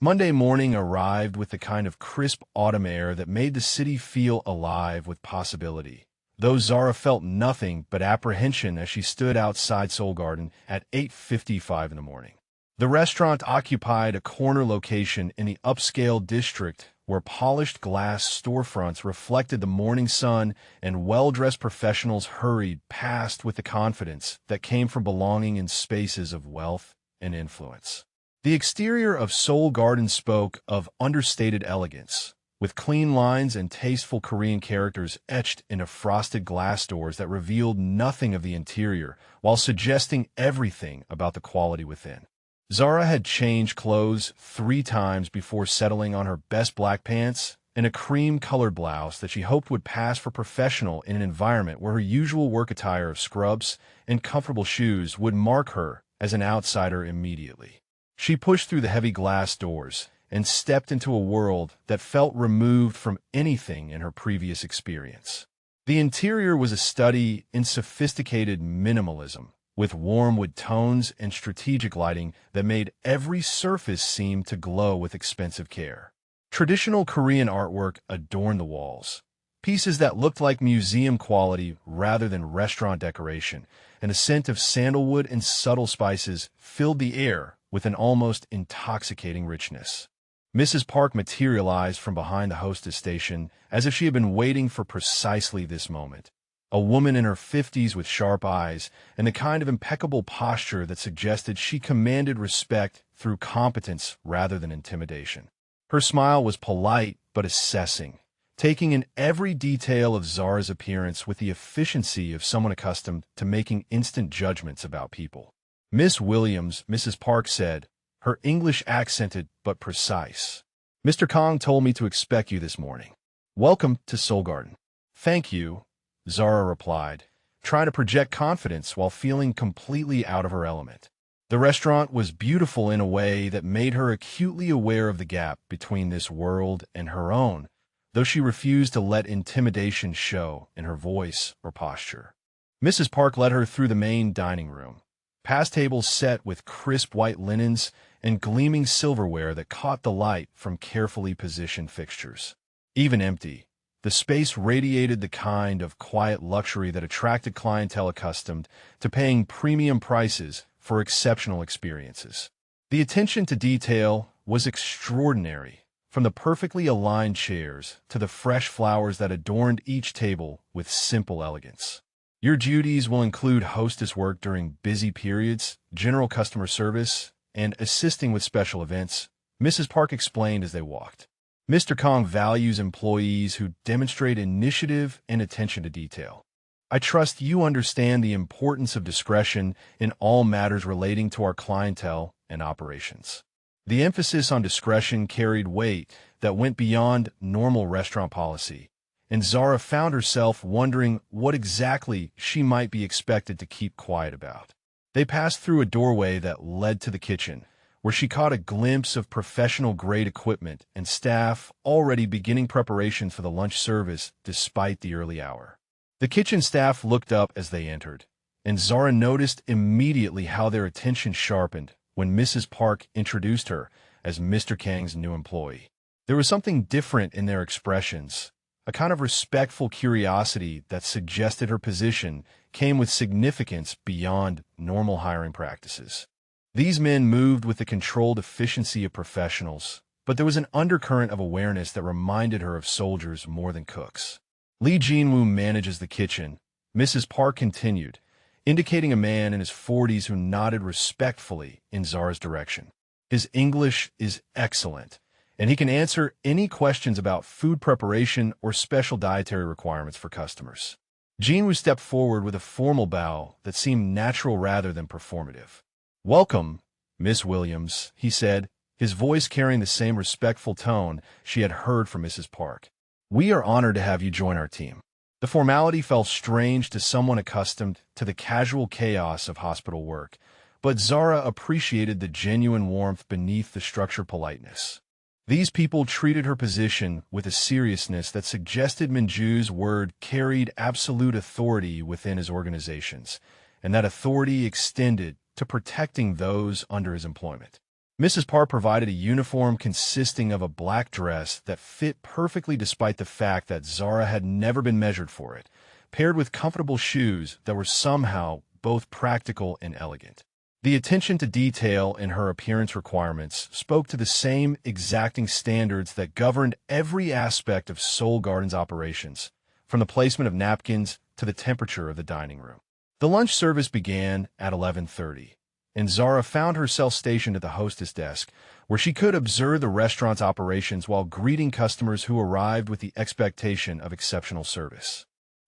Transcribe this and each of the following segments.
Monday morning arrived with the kind of crisp autumn air that made the city feel alive with possibility, though Zara felt nothing but apprehension as she stood outside Soul Garden at 8:55 in the morning. The restaurant occupied a corner location in the upscale district where polished glass storefronts reflected the morning sun and well-dressed professionals hurried past with the confidence that came from belonging in spaces of wealth and influence. The exterior of Soul Garden spoke of understated elegance, with clean lines and tasteful Korean characters etched into frosted glass doors that revealed nothing of the interior while suggesting everything about the quality within. Zara had changed clothes 3 times before settling on her best black pants and a cream-colored blouse that she hoped would pass for professional in an environment where her usual work attire of scrubs and comfortable shoes would mark her as an outsider immediately. She pushed through the heavy glass doors and stepped into a world that felt removed from anything in her previous experience. The interior was a study in sophisticated minimalism, with warm wood tones and strategic lighting that made every surface seem to glow with expensive care. Traditional Korean artwork adorned the walls, pieces that looked like museum quality rather than restaurant decoration, and a scent of sandalwood and subtle spices filled the air with an almost intoxicating richness. Mrs. Park materialized from behind the hostess station as if she had been waiting for precisely this moment. A woman in her 50s with sharp eyes and the kind of impeccable posture that suggested she commanded respect through competence rather than intimidation. Her smile was polite but assessing, taking in every detail of Zara's appearance with the efficiency of someone accustomed to making instant judgments about people. "Miss Williams," Mrs. Park said, her English accented but precise. "Mr. Kong told me to expect you this morning. Welcome to Soul Garden." "Thank you," Zara replied, trying to project confidence while feeling completely out of her element. The restaurant was beautiful in a way that made her acutely aware of the gap between this world and her own, though she refused to let intimidation show in her voice or posture. Mrs. Park led her through the main dining room, past tables set with crisp white linens and gleaming silverware that caught the light from carefully positioned fixtures. Even empty, the space radiated the kind of quiet luxury that attracted clientele accustomed to paying premium prices for exceptional experiences. The attention to detail was extraordinary, from the perfectly aligned chairs to the fresh flowers that adorned each table with simple elegance. "Your duties will include hostess work during busy periods, general customer service, and assisting with special events," Mrs. Park explained as they walked. "Mr. Kong values employees who demonstrate initiative and attention to detail. I trust you understand the importance of discretion in all matters relating to our clientele and operations." The emphasis on discretion carried weight that went beyond normal restaurant policy, and Zara found herself wondering what exactly she might be expected to keep quiet about. They passed through a doorway that led to the kitchen, where she caught a glimpse of professional-grade equipment and staff already beginning preparations for the lunch service despite the early hour. The kitchen staff looked up as they entered, and Zara noticed immediately how their attention sharpened when Mrs. Park introduced her as Mr. Kang's new employee. There was something different in their expressions, a kind of respectful curiosity that suggested her position came with significance beyond normal hiring practices. These men moved with the controlled efficiency of professionals, but there was an undercurrent of awareness that reminded her of soldiers more than cooks. "Lee Jinwoo manages the kitchen," Mrs. Park continued, indicating a man in his 40s who nodded respectfully in Zara's direction. "His English is excellent, and he can answer any questions about food preparation or special dietary requirements for customers." Jinwoo stepped forward with a formal bow that seemed natural rather than performative. "Welcome, Miss Williams," he said, his voice carrying the same respectful tone she had heard from Mrs. Park. "We are honored to have you join our team." The formality felt strange to someone accustomed to the casual chaos of hospital work, but Zara appreciated the genuine warmth beneath the structured politeness. These people treated her position with a seriousness that suggested Minju's word carried absolute authority within his organizations, and that authority extended to protecting those under his employment. Mrs. Parr provided a uniform consisting of a black dress that fit perfectly despite the fact that Zara had never been measured for it, paired with comfortable shoes that were somehow both practical and elegant. The attention to detail in her appearance requirements spoke to the same exacting standards that governed every aspect of Soul Garden's operations, from the placement of napkins to the temperature of the dining room. The lunch service began at 11:30, and Zara found herself stationed at the hostess desk, where she could observe the restaurant's operations while greeting customers who arrived with the expectation of exceptional service.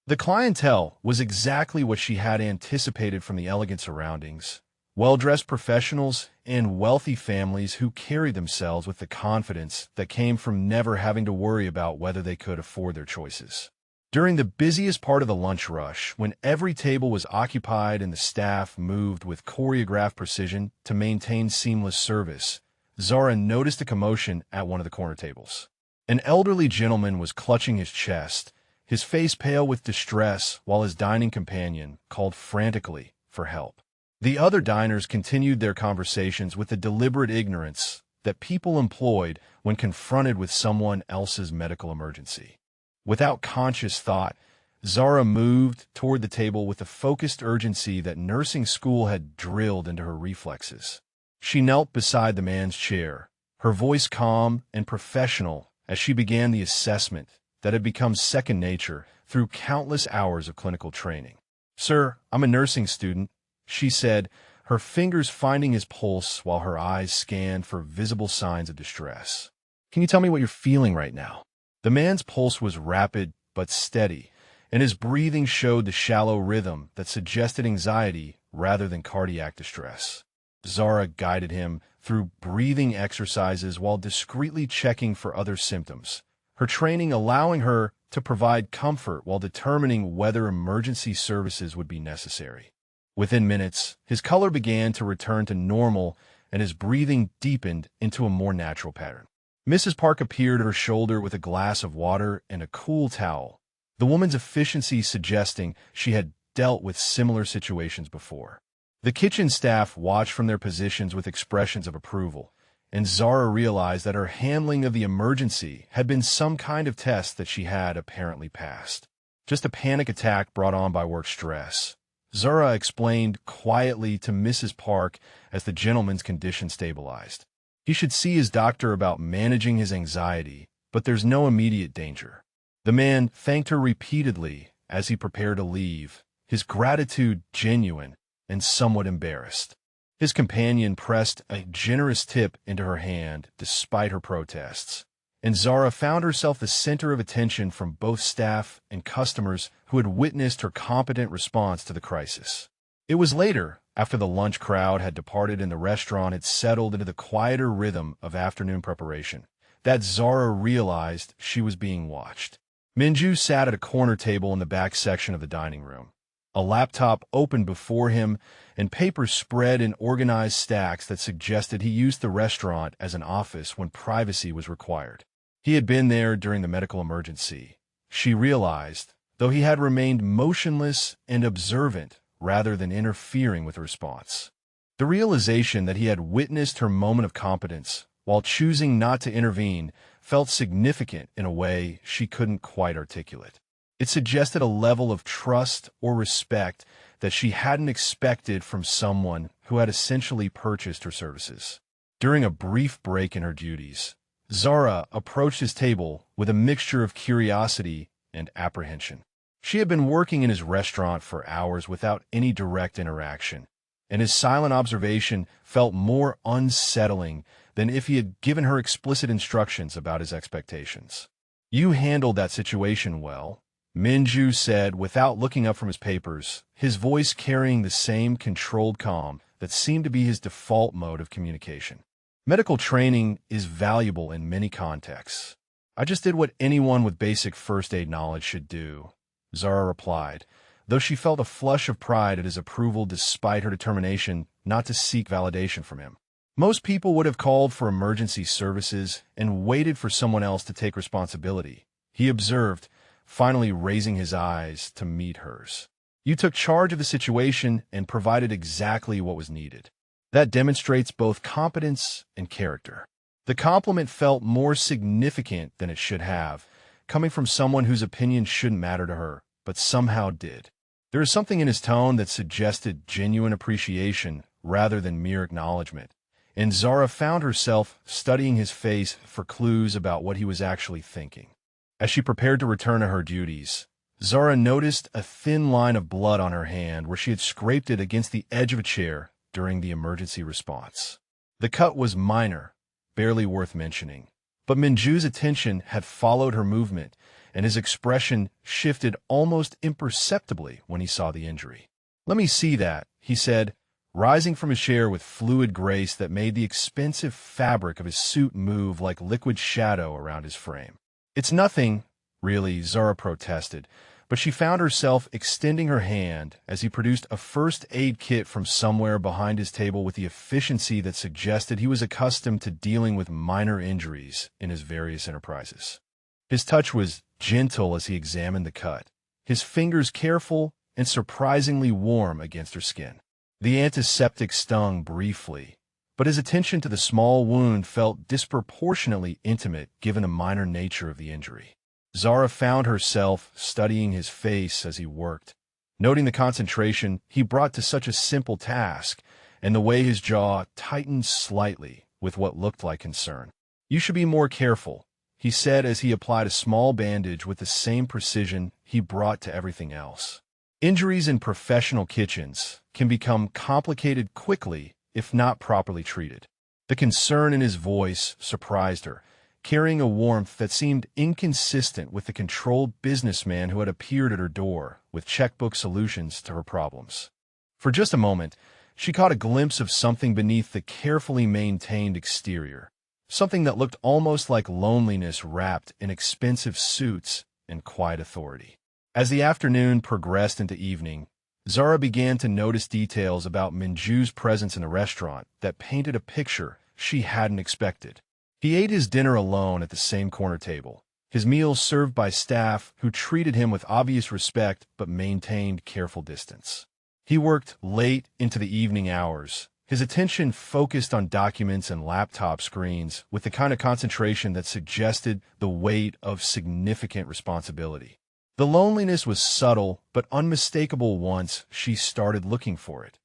The clientele was exactly what she had anticipated from the elegant surroundings: well-dressed professionals and wealthy families who carried themselves with the confidence that came from never having to worry about whether they could afford their choices. During the busiest part of the lunch rush, when every table was occupied and the staff moved with choreographed precision to maintain seamless service, Zara noticed a commotion at one of the corner tables. An elderly gentleman was clutching his chest, his face pale with distress, while his dining companion called frantically for help. The other diners continued their conversations with the deliberate ignorance that people employed when confronted with someone else's medical emergency. Without conscious thought, Zara moved toward the table with the focused urgency that nursing school had drilled into her reflexes. She knelt beside the man's chair, her voice calm and professional as she began the assessment that had become second nature through countless hours of clinical training. "Sir, I'm a nursing student," she said, her fingers finding his pulse while her eyes scanned for visible signs of distress. "Can you tell me what you're feeling right now?" The man's pulse was rapid but steady, and his breathing showed the shallow rhythm that suggested anxiety rather than cardiac distress. Zara guided him through breathing exercises while discreetly checking for other symptoms, her training allowing her to provide comfort while determining whether emergency services would be necessary. Within minutes, his color began to return to normal and his breathing deepened into a more natural pattern. Mrs. Park appeared at her shoulder with a glass of water and a cool towel, the woman's efficiency suggesting she had dealt with similar situations before. The kitchen staff watched from their positions with expressions of approval, and Zara realized that her handling of the emergency had been some kind of test that she had apparently passed. "Just a panic attack brought on by work stress," Zara explained quietly to Mrs. Park as the gentleman's condition stabilized. "He should see his doctor about managing his anxiety, but there's no immediate danger." The man thanked her repeatedly as he prepared to leave, his gratitude genuine and somewhat embarrassed. His companion pressed a generous tip into her hand despite her protests, and Zara found herself the center of attention from both staff and customers who had witnessed her competent response to the crisis. It was later, after the lunch crowd had departed and the restaurant had settled into the quieter rhythm of afternoon preparation, that Zara realized she was being watched. Minju sat at a corner table in the back section of the dining room. A laptop opened before him, and papers spread in organized stacks that suggested he used the restaurant as an office when privacy was required. He had been there during the medical emergency, she realized, though he had remained motionless and observant rather than interfering with the response. The realization that he had witnessed her moment of competence while choosing not to intervene felt significant in a way she couldn't quite articulate. It suggested a level of trust or respect that she hadn't expected from someone who had essentially purchased her services. During a brief break in her duties, Zara approached his table with a mixture of curiosity and apprehension. She had been working in his restaurant for hours without any direct interaction, and his silent observation felt more unsettling than if he had given her explicit instructions about his expectations. "You handled that situation well," Minju said without looking up from his papers, his voice carrying the same controlled calm that seemed to be his default mode of communication. "Medical training is valuable in many contexts. I just did what anyone with basic first aid knowledge should do," Zara replied, though she felt a flush of pride at his approval despite her determination not to seek validation from him. Most people would have called for emergency services and waited for someone else to take responsibility, he observed, finally raising his eyes to meet hers. "You took charge of the situation and provided exactly what was needed." That demonstrates both competence and character. The compliment felt more significant than it should have, coming from someone whose opinion shouldn't matter to her, but somehow did. There is something in his tone that suggested genuine appreciation rather than mere acknowledgement, and Zara found herself studying his face for clues about what he was actually thinking. As she prepared to return to her duties, Zara noticed a thin line of blood on her hand where she had scraped it against the edge of a chair during the emergency response. The cut was minor, barely worth mentioning, but Minju's attention had followed her movement, and his expression shifted almost imperceptibly when he saw the injury. "Let me see that," he said, rising from his chair with fluid grace that made the expensive fabric of his suit move like liquid shadow around his frame. "It's nothing, really," Zara protested, but she found herself extending her hand as he produced a first aid kit from somewhere behind his table with the efficiency that suggested he was accustomed to dealing with minor injuries in his various enterprises. His touch was gentle as he examined the cut, his fingers careful and surprisingly warm against her skin. The antiseptic stung briefly, but his attention to the small wound felt disproportionately intimate given the minor nature of the injury. Zara found herself studying his face as he worked, noting the concentration he brought to such a simple task and the way his jaw tightened slightly with what looked like concern. "You should be more careful," he said as he applied a small bandage with the same precision he brought to everything else. Injuries in professional kitchens can become complicated quickly if not properly treated. The concern in his voice surprised her, carrying a warmth that seemed inconsistent with the controlled businessman who had appeared at her door with checkbook solutions to her problems. For just a moment, she caught a glimpse of something beneath the carefully maintained exterior, something that looked almost like loneliness wrapped in expensive suits and quiet authority. As the afternoon progressed into evening, Zara began to notice details about Minju's presence in the restaurant that painted a picture she hadn't expected. He ate his dinner alone at the same corner table, his meals served by staff who treated him with obvious respect but maintained careful distance. He worked late into the evening hours, his attention focused on documents and laptop screens with the kind of concentration that suggested the weight of significant responsibility. The loneliness was subtle but unmistakable once she started looking for it,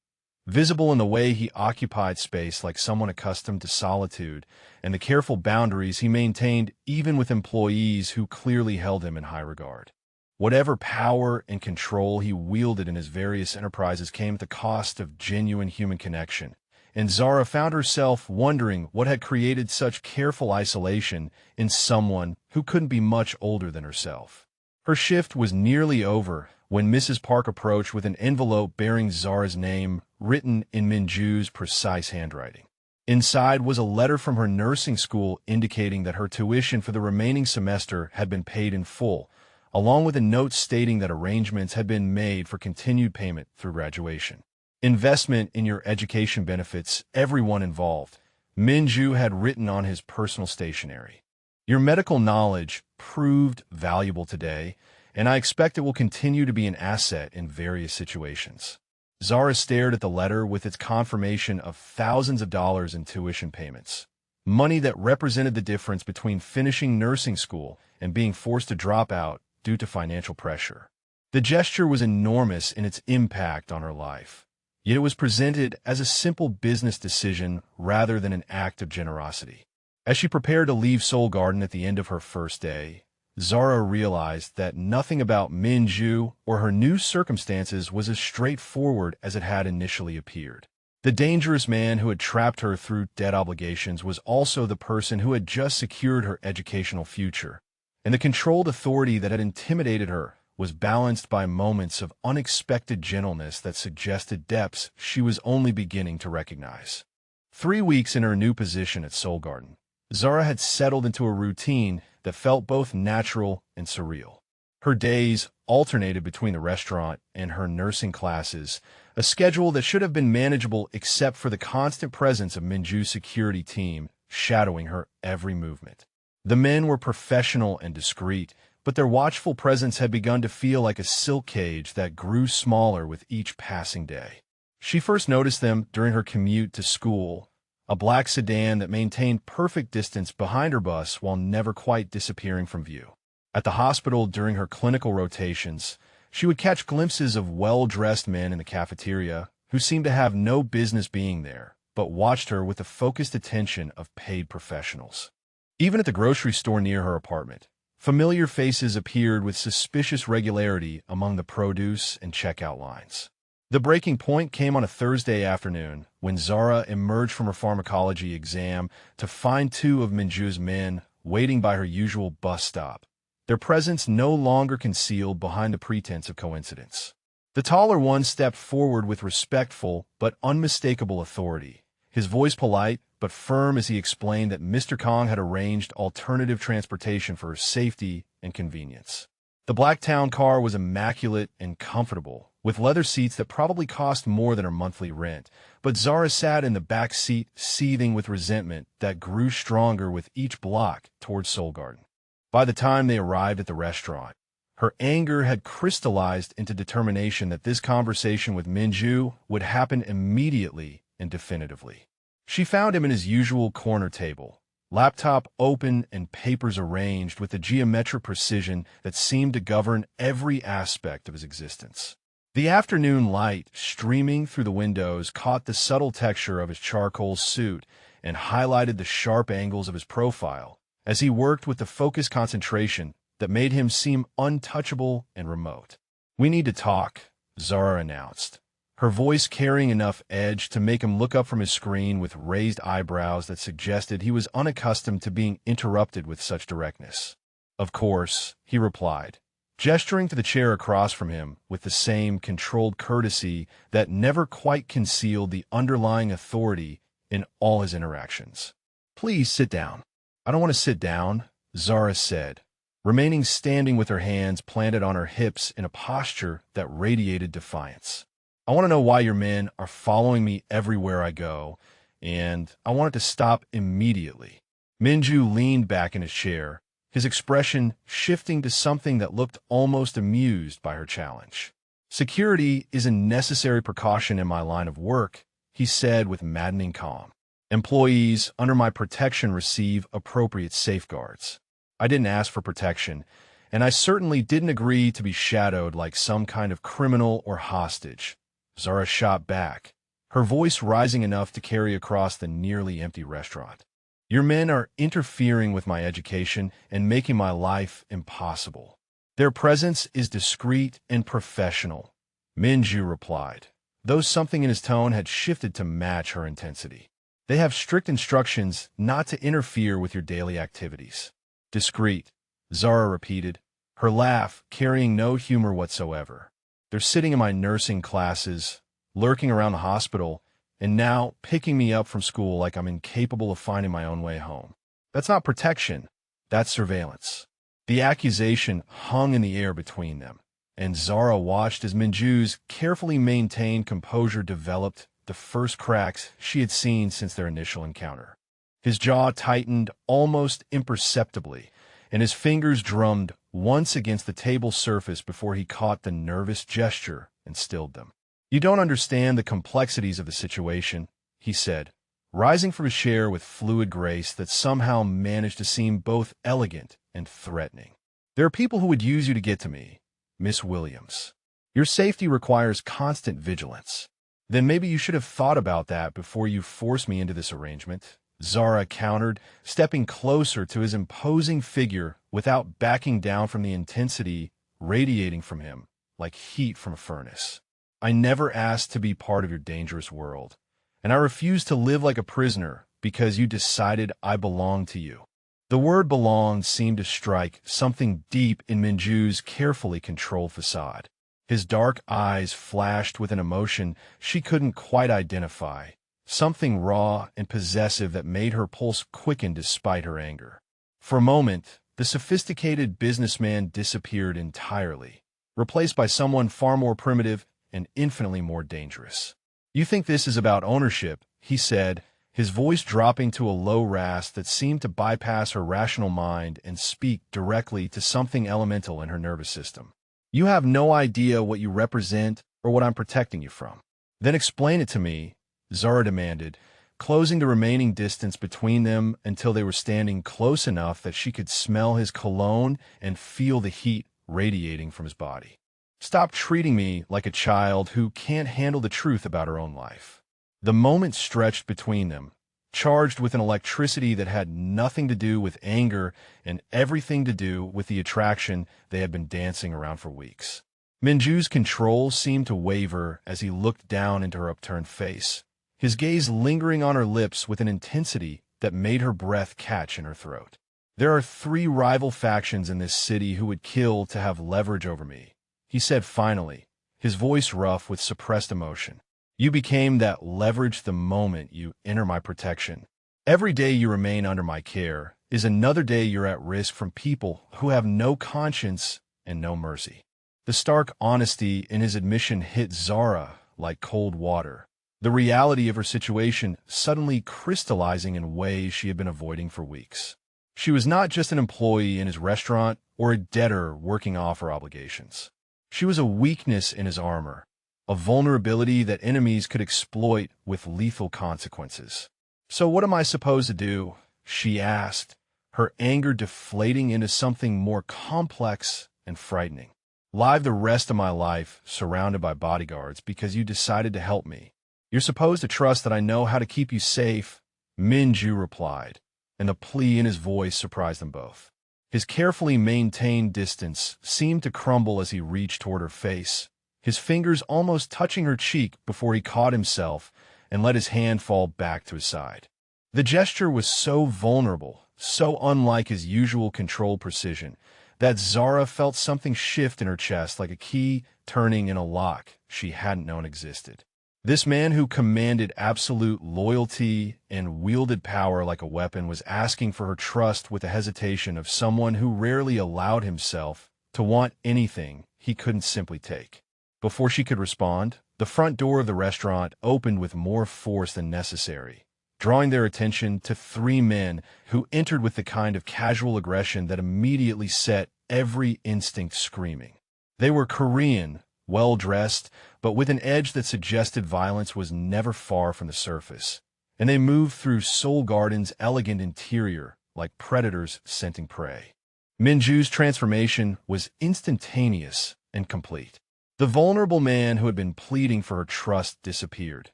visible in the way he occupied space like someone accustomed to solitude, and the careful boundaries he maintained even with employees who clearly held him in high regard. Whatever power and control he wielded in his various enterprises came at the cost of genuine human connection, and Zara found herself wondering what had created such careful isolation in someone who couldn't be much older than herself. Her shift was nearly over when Mrs. Park approached with an envelope bearing Zara's name written in Minju's precise handwriting. Inside was a letter from her nursing school indicating that her tuition for the remaining semester had been paid in full, along with a note stating that arrangements had been made for continued payment through graduation. "Investment in your education benefits everyone involved," Minju had written on his personal stationery. "Your medical knowledge proved valuable today, and I expect it will continue to be an asset in various situations." Zara stared at the letter with its confirmation of thousands of dollars in tuition payments, money that represented the difference between finishing nursing school and being forced to drop out due to financial pressure. The gesture was enormous in its impact on her life, yet it was presented as a simple business decision rather than an act of generosity. As she prepared to leave Soul Garden at the end of her first day, Zara realized that nothing about Minju or her new circumstances was as straightforward as it had initially appeared. The dangerous man who had trapped her through debt obligations was also the person who had just secured her educational future, and the controlled authority that had intimidated her was balanced by moments of unexpected gentleness that suggested depths she was only beginning to recognize. 3 weeks in her new position at Soul Garden, Zara had settled into a routine that felt both natural and surreal. Her days alternated between the restaurant and her nursing classes, a schedule that should have been manageable except for the constant presence of Minju's security team shadowing her every movement. The men were professional and discreet, but their watchful presence had begun to feel like a silk cage that grew smaller with each passing day. She first noticed them during her commute to school, a black sedan that maintained perfect distance behind her bus while never quite disappearing from view. At the hospital during her clinical rotations, she would catch glimpses of well-dressed men in the cafeteria who seemed to have no business being there, but watched her with the focused attention of paid professionals. Even at the grocery store near her apartment, familiar faces appeared with suspicious regularity among the produce and checkout lines. The breaking point came on a Thursday afternoon when Zara emerged from her pharmacology exam to find two of Minju's men waiting by her usual bus stop, their presence no longer concealed behind the pretense of coincidence. The taller one stepped forward with respectful but unmistakable authority, his voice polite but firm as he explained that Mr. Kong had arranged alternative transportation for her safety and convenience. The black town car was immaculate and comfortable, with leather seats that probably cost more than her monthly rent, but Zara sat in the back seat seething with resentment that grew stronger with each block towards Soul Garden. By the time they arrived at the restaurant, her anger had crystallized into determination that this conversation with Minju would happen immediately and definitively. She found him in his usual corner table, laptop open and papers arranged with a geometric precision that seemed to govern every aspect of his existence. The afternoon light streaming through the windows caught the subtle texture of his charcoal suit and highlighted the sharp angles of his profile as he worked with the focused concentration that made him seem untouchable and remote. "We need to talk," Zara announced, her voice carrying enough edge to make him look up from his screen with raised eyebrows that suggested he was unaccustomed to being interrupted with such directness. "Of course," he replied, gesturing to the chair across from him with the same controlled courtesy that never quite concealed the underlying authority in all his interactions. "Please sit down." "I don't want to sit down," Zara said, remaining standing with her hands planted on her hips in a posture that radiated defiance. "I want to know why your men are following me everywhere I go, and I want it to stop immediately." Minju leaned back in his chair, his expression shifting to something that looked almost amused by her challenge. "Security is a necessary precaution in my line of work," he said with maddening calm. "Employees under my protection receive appropriate safeguards. I didn't ask for protection, and I certainly didn't agree to be shadowed like some kind of criminal or hostage." Zara shot back, her voice rising enough to carry across the nearly empty restaurant. "Your men are interfering with my education and making my life impossible. Their presence is discreet and professional," Minju replied, though something in his tone had shifted to match her intensity. "They have strict instructions not to interfere with your daily activities." "Discreet," Zara repeated, her laugh carrying no humor whatsoever. "They're sitting in my nursing classes, lurking around the hospital, and now picking me up from school like I'm incapable of finding my own way home. That's not protection, that's surveillance." The accusation hung in the air between them, and Zara watched as Minju's carefully maintained composure developed the first cracks she had seen since their initial encounter. His jaw tightened almost imperceptibly, and his fingers drummed once against the table surface before he caught the nervous gesture and stilled them. "You don't understand the complexities of the situation," he said, rising from his chair with fluid grace that somehow managed to seem both elegant and threatening. "There are people who would use you to get to me, Miss Williams. Your safety requires constant vigilance." "Then maybe you should have thought about that before you forced me into this arrangement," Zara countered, stepping closer to his imposing figure without backing down from the intensity radiating from him like heat from a furnace. "I never asked to be part of your dangerous world, and I refuse to live like a prisoner because you decided I belonged to you." The word "belong" seemed to strike something deep in Minju's carefully controlled facade. His dark eyes flashed with an emotion she couldn't quite identify, something raw and possessive that made her pulse quicken despite her anger. For a moment, the sophisticated businessman disappeared entirely, replaced by someone far more primitive and infinitely more dangerous. "You think this is about ownership," he said, his voice dropping to a low rasp that seemed to bypass her rational mind and speak directly to something elemental in her nervous system. "You have no idea what you represent or what I'm protecting you from." Then explain it to me, Zara demanded, closing the remaining distance between them until they were standing close enough that she could smell his cologne and feel the heat radiating from his body. Stop treating me like a child who can't handle the truth about her own life. The moment stretched between them, charged with an electricity that had nothing to do with anger and everything to do with the attraction they had been dancing around for weeks. Minju's control seemed to waver as he looked down into her upturned face, his gaze lingering on her lips with an intensity that made her breath catch in her throat. There are 3 rival factions in this city who would kill to have leverage over me, he said finally, his voice rough with suppressed emotion. You became that leverage the moment you enter my protection. Every day you remain under my care is another day you're at risk from people who have no conscience and no mercy. The stark honesty in his admission hit Zara like cold water, the reality of her situation suddenly crystallizing in ways she had been avoiding for weeks. She was not just an employee in his restaurant or a debtor working off her obligations. She was a weakness in his armor, a vulnerability that enemies could exploit with lethal consequences. So what am I supposed to do? She asked, her anger deflating into something more complex and frightening. Live the rest of my life surrounded by bodyguards because you decided to help me. You're supposed to trust that I know how to keep you safe, Minju replied, and the plea in his voice surprised them both. His carefully maintained distance seemed to crumble as he reached toward her face, his fingers almost touching her cheek before he caught himself and let his hand fall back to his side. The gesture was so vulnerable, so unlike his usual controlled precision, that Zara felt something shift in her chest like a key turning in a lock she hadn't known existed. This man who commanded absolute loyalty and wielded power like a weapon was asking for her trust with the hesitation of someone who rarely allowed himself to want anything he couldn't simply take. Before she could respond, the front door of the restaurant opened with more force than necessary, drawing their attention to 3 men who entered with the kind of casual aggression that immediately set every instinct screaming. They were Korean, well-dressed, but with an edge that suggested violence was never far from the surface, and they moved through Seoul Garden's elegant interior like predators scenting prey. Minju's transformation was instantaneous and complete. The vulnerable man who had been pleading for her trust disappeared,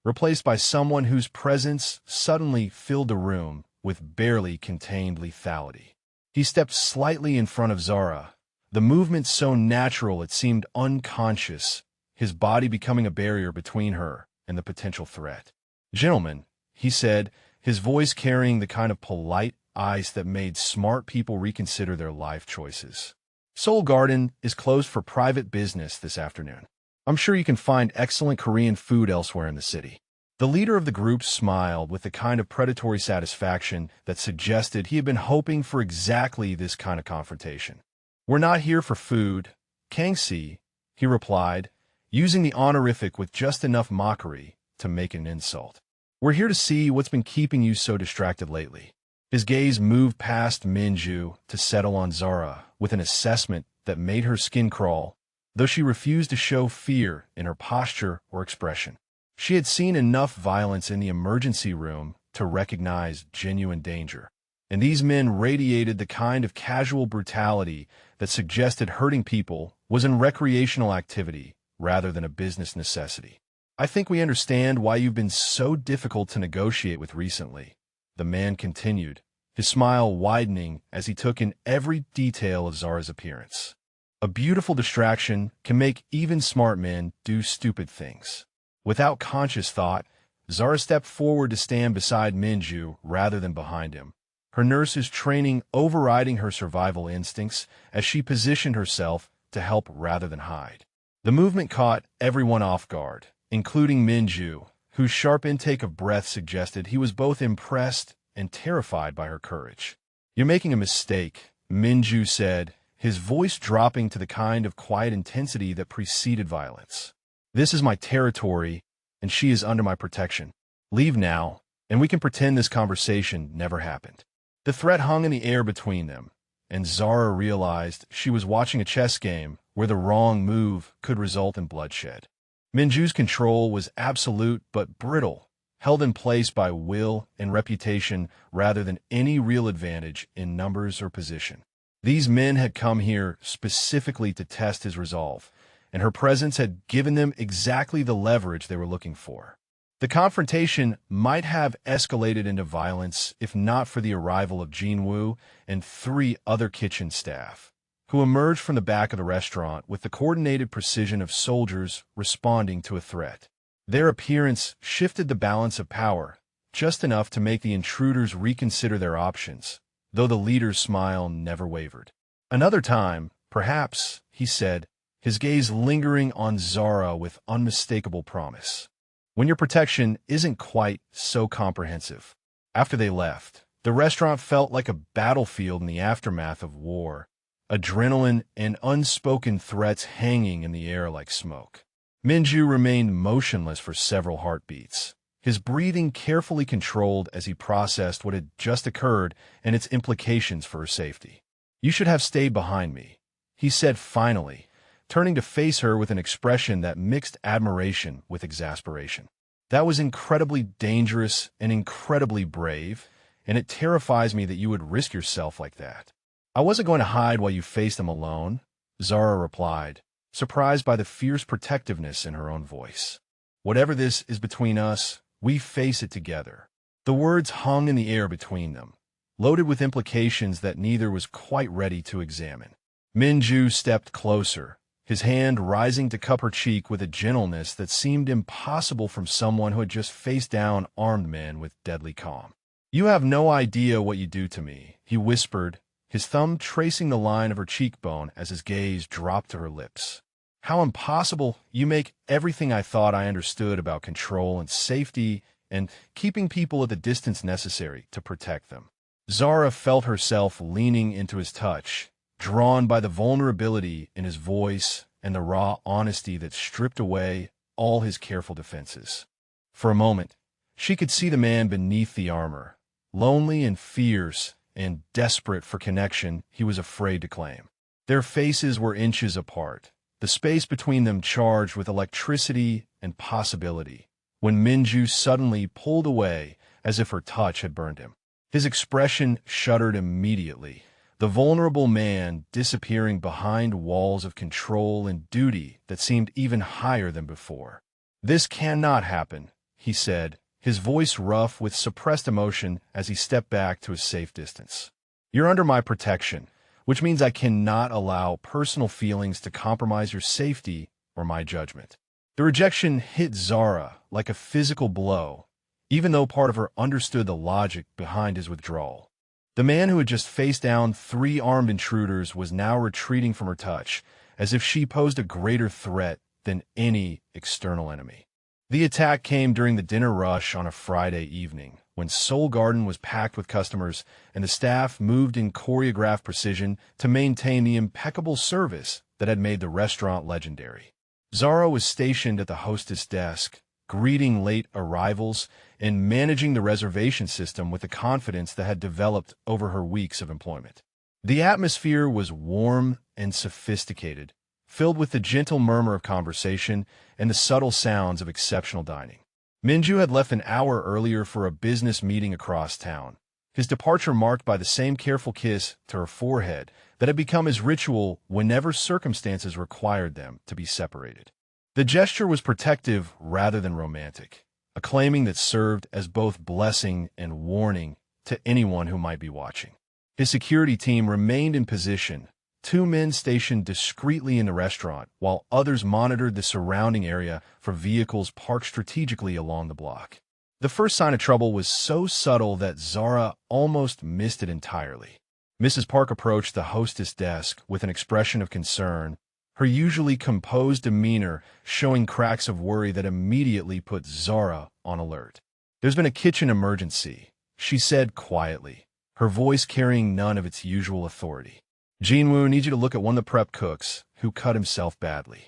replaced by someone whose presence suddenly filled the room with barely contained lethality. He stepped slightly in front of Zara, the movement so natural it seemed unconscious, his body becoming a barrier between her and the potential threat. "Gentlemen," he said, his voice carrying the kind of polite ice that made smart people reconsider their life choices. "Seoul Garden is closed for private business this afternoon. I'm sure you can find excellent Korean food elsewhere in the city." The leader of the group smiled with the kind of predatory satisfaction that suggested he had been hoping for exactly this kind of confrontation. "We're not here for food, Kangsi," he replied, using the honorific with just enough mockery to make an insult. "We're here to see what's been keeping you so distracted lately." His gaze moved past Minju to settle on Zara with an assessment that made her skin crawl, though she refused to show fear in her posture or expression. She had seen enough violence in the emergency room to recognize genuine danger, and these men radiated the kind of casual brutality that suggested hurting people was a recreational activity rather than a business necessity. "I think we understand why you've been so difficult to negotiate with recently," the man continued, his smile widening as he took in every detail of Zara's appearance. "A beautiful distraction can make even smart men do stupid things." Without conscious thought, Zara stepped forward to stand beside Minju rather than behind him, her nurse's training overriding her survival instincts as she positioned herself to help rather than hide. The movement caught everyone off guard, including Minju, whose sharp intake of breath suggested he was both impressed and terrified by her courage. "You're making a mistake," Minju said, his voice dropping to the kind of quiet intensity that preceded violence. "This is my territory, and she is under my protection. Leave now, and we can pretend this conversation never happened." The threat hung in the air between them, and Zara realized she was watching a chess game where the wrong move could result in bloodshed. Minju's control was absolute but brittle, held in place by will and reputation rather than any real advantage in numbers or position. These men had come here specifically to test his resolve, and her presence had given them exactly the leverage they were looking for. The confrontation might have escalated into violence if not for the arrival of Jinwoo and 3 other kitchen staff, who emerged from the back of the restaurant with the coordinated precision of soldiers responding to a threat. Their appearance shifted the balance of power, just enough to make the intruders reconsider their options, though the leader's smile never wavered. "Another time, perhaps," he said, his gaze lingering on Zara with unmistakable promise. "When your protection isn't quite so comprehensive." After they left, the restaurant felt like a battlefield in the aftermath of war, adrenaline and unspoken threats hanging in the air like smoke. Minju remained motionless for several heartbeats, his breathing carefully controlled as he processed what had just occurred and its implications for her safety. "You should have stayed behind me," he said finally, turning to face her with an expression that mixed admiration with exasperation. "That was incredibly dangerous and incredibly brave, and it terrifies me that you would risk yourself like that." "I wasn't going to hide while you faced them alone," Zara replied, surprised by the fierce protectiveness in her own voice. "Whatever this is between us, we face it together." The words hung in the air between them, loaded with implications that neither was quite ready to examine. Minju stepped closer, his hand rising to cup her cheek with a gentleness that seemed impossible from someone who had just faced down armed men with deadly calm. "You have no idea what you do to me," he whispered, his thumb tracing the line of her cheekbone as his gaze dropped to her lips. "How impossible! You make everything I thought I understood about control and safety and keeping people at the distance necessary to protect them." Zara felt herself leaning into his touch, drawn by the vulnerability in his voice and the raw honesty that stripped away all his careful defenses. For a moment, she could see the man beneath the armor, lonely and fierce and desperate for connection he was afraid to claim. Their faces were inches apart, the space between them charged with electricity and possibility, when Minju suddenly pulled away as if her touch had burned him. His expression shuddered immediately, the vulnerable man disappearing behind walls of control and duty that seemed even higher than before. "This cannot happen," he said, his voice rough with suppressed emotion as he stepped back to a safe distance. "You're under my protection, which means I cannot allow personal feelings to compromise your safety or my judgment." The rejection hit Zara like a physical blow, even though part of her understood the logic behind his withdrawal. The man who had just faced down 3 armed intruders was now retreating from her touch, as if she posed a greater threat than any external enemy. The attack came during the dinner rush on a Friday evening, when Soul Garden was packed with customers and the staff moved in choreographed precision to maintain the impeccable service that had made the restaurant legendary. Zara was stationed at the hostess desk, greeting late arrivals and managing the reservation system with the confidence that had developed over her weeks of employment. The atmosphere was warm and sophisticated, filled with the gentle murmur of conversation and the subtle sounds of exceptional dining. Minju had left an hour earlier for a business meeting across town, his departure marked by the same careful kiss to her forehead that had become his ritual whenever circumstances required them to be separated. The gesture was protective rather than romantic, a claiming that served as both blessing and warning to anyone who might be watching. His security team remained in position, 2 men stationed discreetly in the restaurant, while others monitored the surrounding area for vehicles parked strategically along the block. The first sign of trouble was so subtle that Zara almost missed it entirely. Mrs. Park approached the hostess desk with an expression of concern, her usually composed demeanor showing cracks of worry that immediately put Zara on alert. "There's been a kitchen emergency," she said quietly, her voice carrying none of its usual authority. "Jinwoo needs you to look at one of the prep cooks who cut himself badly."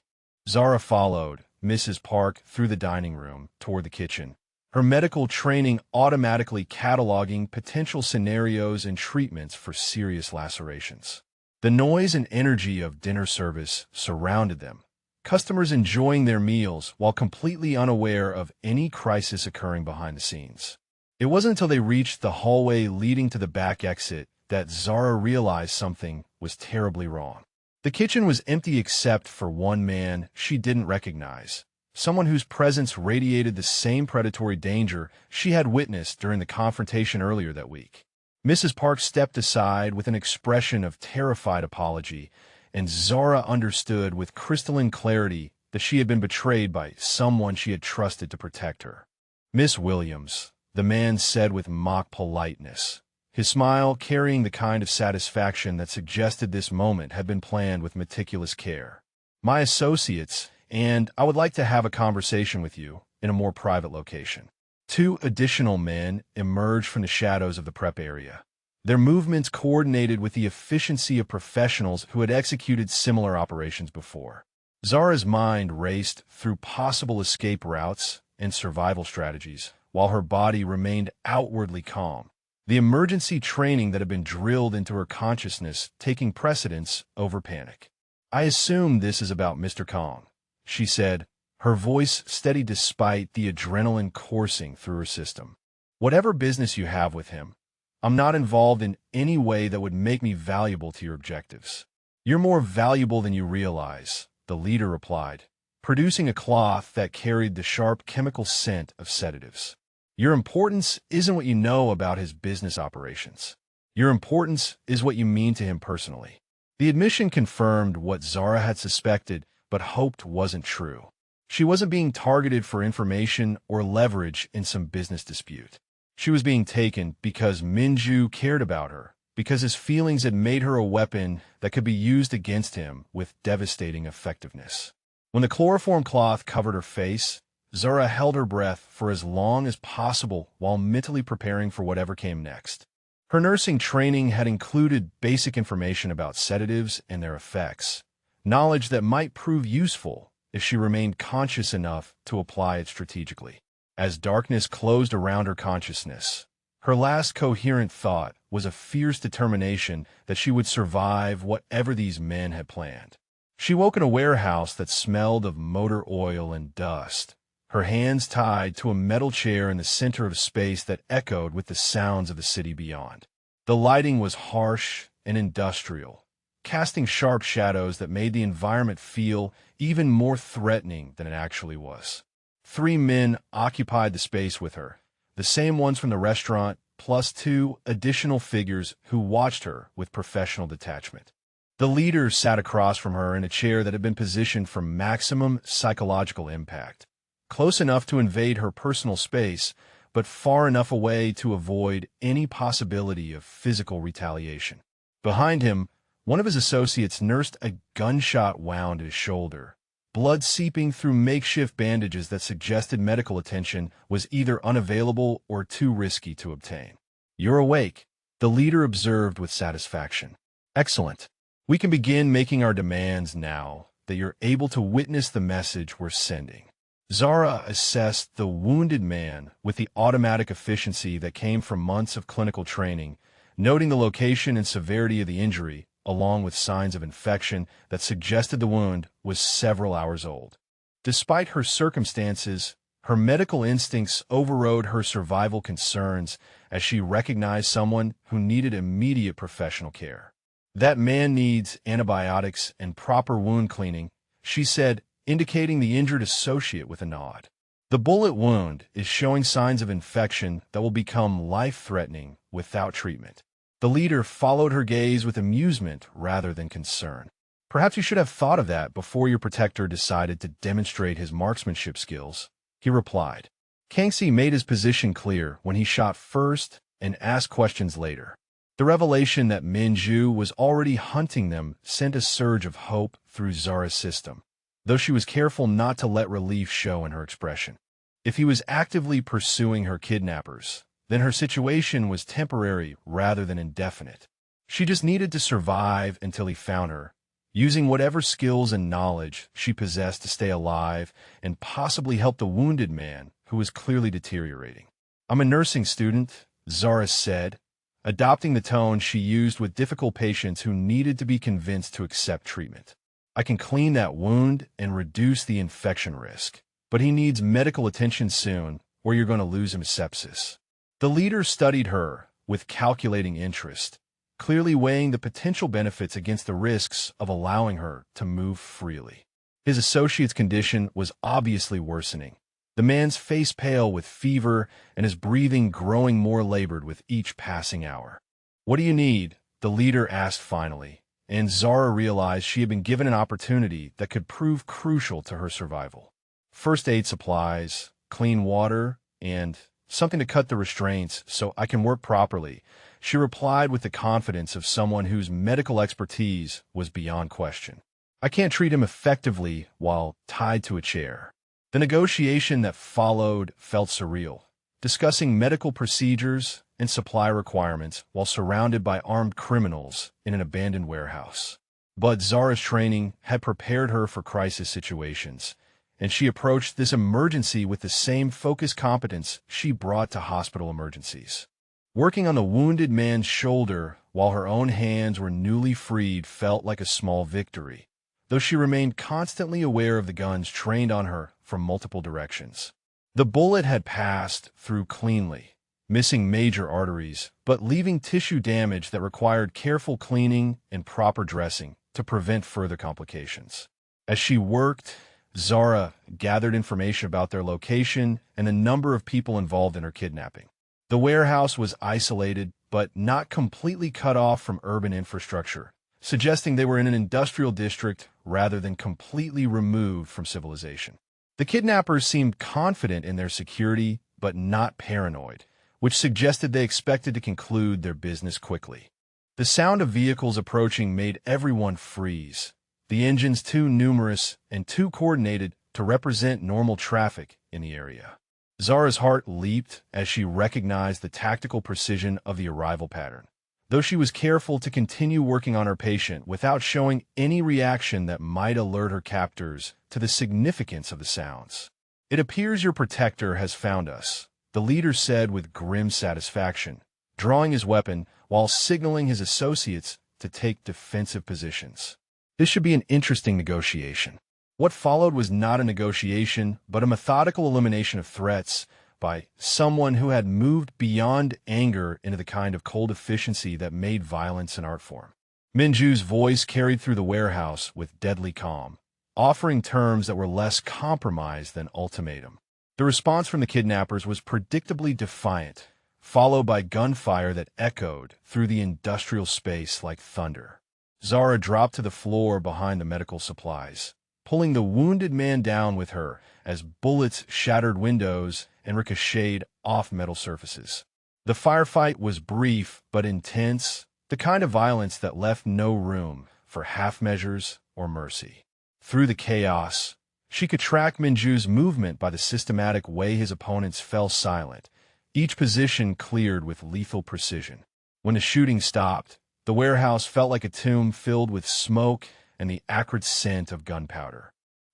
Zara followed Mrs. Park through the dining room toward the kitchen, her medical training automatically cataloging potential scenarios and treatments for serious lacerations. The noise and energy of dinner service surrounded them, customers enjoying their meals while completely unaware of any crisis occurring behind the scenes. It wasn't until they reached the hallway leading to the back exit that Zara realized something was terribly wrong. The kitchen was empty except for one man she didn't recognize, someone whose presence radiated the same predatory danger she had witnessed during the confrontation earlier that week. Mrs. Park stepped aside with an expression of terrified apology, and Zara understood with crystalline clarity that she had been betrayed by someone she had trusted to protect her. "Miss Williams," the man said with mock politeness, his smile carrying the kind of satisfaction that suggested this moment had been planned with meticulous care. "My associates, and I would like to have a conversation with you in a more private location." Two additional men emerged from the shadows of the prep area, their movements coordinated with the efficiency of professionals who had executed similar operations before. Zara's mind raced through possible escape routes and survival strategies, while her body remained outwardly calm, the emergency training that had been drilled into her consciousness taking precedence over panic. "I assume this is about Mr. Kong," she said, her voice steady despite the adrenaline coursing through her system. "Whatever business you have with him, I'm not involved in any way that would make me valuable to your objectives." "You're more valuable than you realize," the leader replied, producing a cloth that carried the sharp chemical scent of sedatives. "Your importance isn't what you know about his business operations. Your importance is what you mean to him personally." The admission confirmed what Zara had suspected but hoped wasn't true. She wasn't being targeted for information or leverage in some business dispute. She was being taken because Minju cared about her, because his feelings had made her a weapon that could be used against him with devastating effectiveness. When the chloroform cloth covered her face, Zara held her breath for as long as possible while mentally preparing for whatever came next. Her nursing training had included basic information about sedatives and their effects, knowledge that might prove useful if she remained conscious enough to apply it strategically. As darkness closed around her consciousness, her last coherent thought was a fierce determination that she would survive whatever these men had planned. She woke in a warehouse that smelled of motor oil and dust, her hands tied to a metal chair in the center of a space that echoed with the sounds of the city beyond. The lighting was harsh and industrial, casting sharp shadows that made the environment feel even more threatening than it actually was. 3 men occupied the space with her, the same ones from the restaurant, plus 2 additional figures who watched her with professional detachment. The leader sat across from her in a chair that had been positioned for maximum psychological impact, close enough to invade her personal space, but far enough away to avoid any possibility of physical retaliation. Behind him, one of his associates nursed a gunshot wound at his shoulder, blood seeping through makeshift bandages that suggested medical attention was either unavailable or too risky to obtain. "You're awake," the leader observed with satisfaction. "Excellent. We can begin making our demands now that you're able to witness the message we're sending." Zara assessed the wounded man with the automatic efficiency that came from months of clinical training, noting the location and severity of the injury, along with signs of infection that suggested the wound was several hours old. Despite her circumstances, her medical instincts overrode her survival concerns as she recognized someone who needed immediate professional care. "That man needs antibiotics and proper wound cleaning," she said, indicating the injured associate with a nod. "The bullet wound is showing signs of infection that will become life-threatening without treatment." The leader followed her gaze with amusement rather than concern. "Perhaps you should have thought of that before your protector decided to demonstrate his marksmanship skills," he replied. Kangxi made his position clear when he shot first and asked questions later. The revelation that Minju was already hunting them sent a surge of hope through Zara's system, though she was careful not to let relief show in her expression. If he was actively pursuing her kidnappers, then her situation was temporary rather than indefinite. She just needed to survive until he found her, using whatever skills and knowledge she possessed to stay alive and possibly help the wounded man who was clearly deteriorating. "I'm a nursing student," Zara said, adopting the tone she used with difficult patients who needed to be convinced to accept treatment. I can clean that wound and reduce the infection risk. But he needs medical attention soon, or you're going to lose him to sepsis." The leader studied her with calculating interest, clearly weighing the potential benefits against the risks of allowing her to move freely. His associate's condition was obviously worsening, the man's face pale with fever and his breathing growing more labored with each passing hour. "What do you need?" the leader asked finally, and Zara realized she had been given an opportunity that could prove crucial to her survival. "First aid supplies, clean water, and something to cut the restraints so I can work properly," she replied with the confidence of someone whose medical expertise was beyond question. "I can't treat him effectively while tied to a chair." The negotiation that followed felt surreal, discussing medical procedures and supply requirements while surrounded by armed criminals in an abandoned warehouse. But Zara's training had prepared her for crisis situations, and she approached this emergency with the same focused competence she brought to hospital emergencies. Working on the wounded man's shoulder while her own hands were newly freed felt like a small victory, though she remained constantly aware of the guns trained on her from multiple directions. The bullet had passed through cleanly, missing major arteries, but leaving tissue damage that required careful cleaning and proper dressing to prevent further complications. As she worked, Zara gathered information about their location and the number of people involved in her kidnapping. The warehouse was isolated, but not completely cut off from urban infrastructure, suggesting they were in an industrial district rather than completely removed from civilization. The kidnappers seemed confident in their security, but not paranoid, which suggested they expected to conclude their business quickly. The sound of vehicles approaching made everyone freeze, the engines too numerous and too coordinated to represent normal traffic in the area. Zara's heart leaped as she recognized the tactical precision of the arrival pattern, though she was careful to continue working on her patient without showing any reaction that might alert her captors to the significance of the sounds. "It appears your protector has found us," the leader said with grim satisfaction, drawing his weapon while signaling his associates to take defensive positions. This should be an interesting negotiation. What followed was not a negotiation, but a methodical elimination of threats by someone who had moved beyond anger into the kind of cold efficiency that made violence an art form. Minju's voice carried through the warehouse with deadly calm, offering terms that were less compromise than ultimatum. The response from the kidnappers was predictably defiant, followed by gunfire that echoed through the industrial space like thunder. Zara dropped to the floor behind the medical supplies, pulling the wounded man down with her as bullets shattered windows and ricocheted off metal surfaces. The firefight was brief but intense, the kind of violence that left no room for half measures or mercy. Through the chaos, she could track Minju's movement by the systematic way his opponents fell silent, each position cleared with lethal precision. When the shooting stopped, the warehouse felt like a tomb filled with smoke and the acrid scent of gunpowder.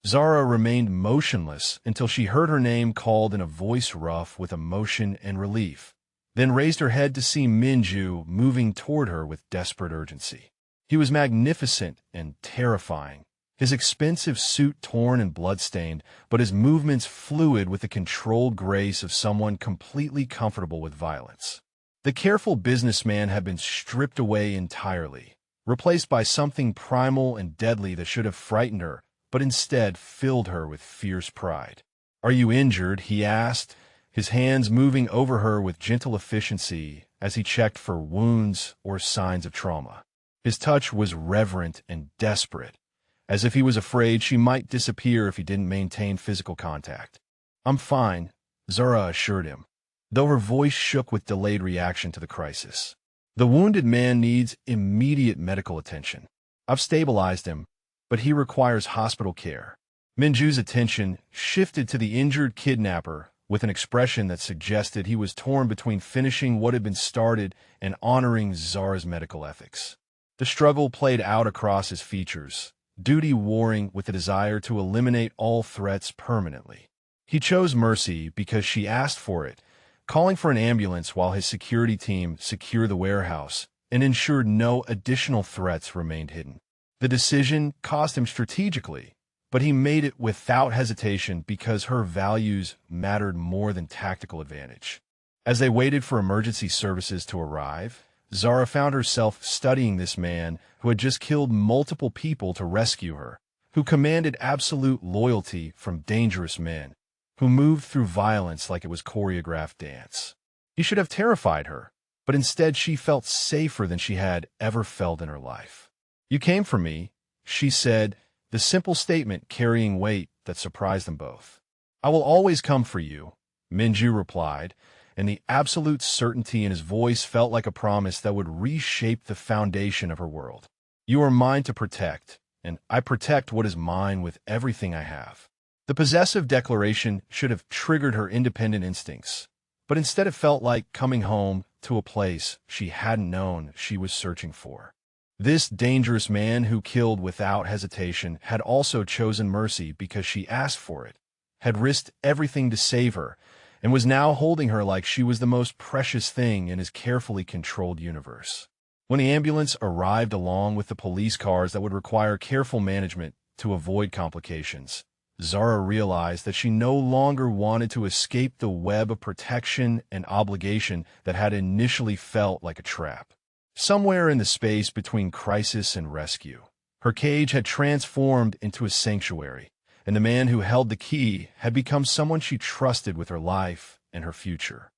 Zara remained motionless until she heard her name called in a voice rough with emotion and relief, then raised her head to see Minju moving toward her with desperate urgency. He was magnificent and terrifying, his expensive suit torn and bloodstained, but his movements fluid with the controlled grace of someone completely comfortable with violence. The careful businessman had been stripped away entirely, replaced by something primal and deadly that should have frightened her, but instead filled her with fierce pride. "Are you injured?" he asked, his hands moving over her with gentle efficiency as he checked for wounds or signs of trauma. His touch was reverent and desperate, as if he was afraid she might disappear if he didn't maintain physical contact. "I'm fine," Zara assured him, though her voice shook with delayed reaction to the crisis. "The wounded man needs immediate medical attention. I've stabilized him, but he requires hospital care." Minju's attention shifted to the injured kidnapper with an expression that suggested he was torn between finishing what had been started and honoring Zara's medical ethics. The struggle played out across his features, duty warring with the desire to eliminate all threats permanently. He chose mercy because she asked for it, calling for an ambulance while his security team secured the warehouse and ensured no additional threats remained hidden. The decision cost him strategically, but he made it without hesitation because her values mattered more than tactical advantage. As they waited for emergency services to arrive, Zara found herself studying this man who had just killed multiple people to rescue her, who commanded absolute loyalty from dangerous men, who moved through violence like it was choreographed dance. He should have terrified her, but instead she felt safer than she had ever felt in her life. "You came for me," she said, the simple statement carrying weight that surprised them both. "I will always come for you," Minju replied, and the absolute certainty in his voice felt like a promise that would reshape the foundation of her world. "You are mine to protect, and I protect what is mine with everything I have." The possessive declaration should have triggered her independent instincts, but instead it felt like coming home to a place she hadn't known she was searching for. This dangerous man who killed without hesitation had also chosen mercy because she asked for it, had risked everything to save her, and was now holding her like she was the most precious thing in his carefully controlled universe. When the ambulance arrived along with the police cars that would require careful management to avoid complications, Zara realized that she no longer wanted to escape the web of protection and obligation that had initially felt like a trap. Somewhere in the space between crisis and rescue, her cage had transformed into a sanctuary, and the man who held the key had become someone she trusted with her life and her future.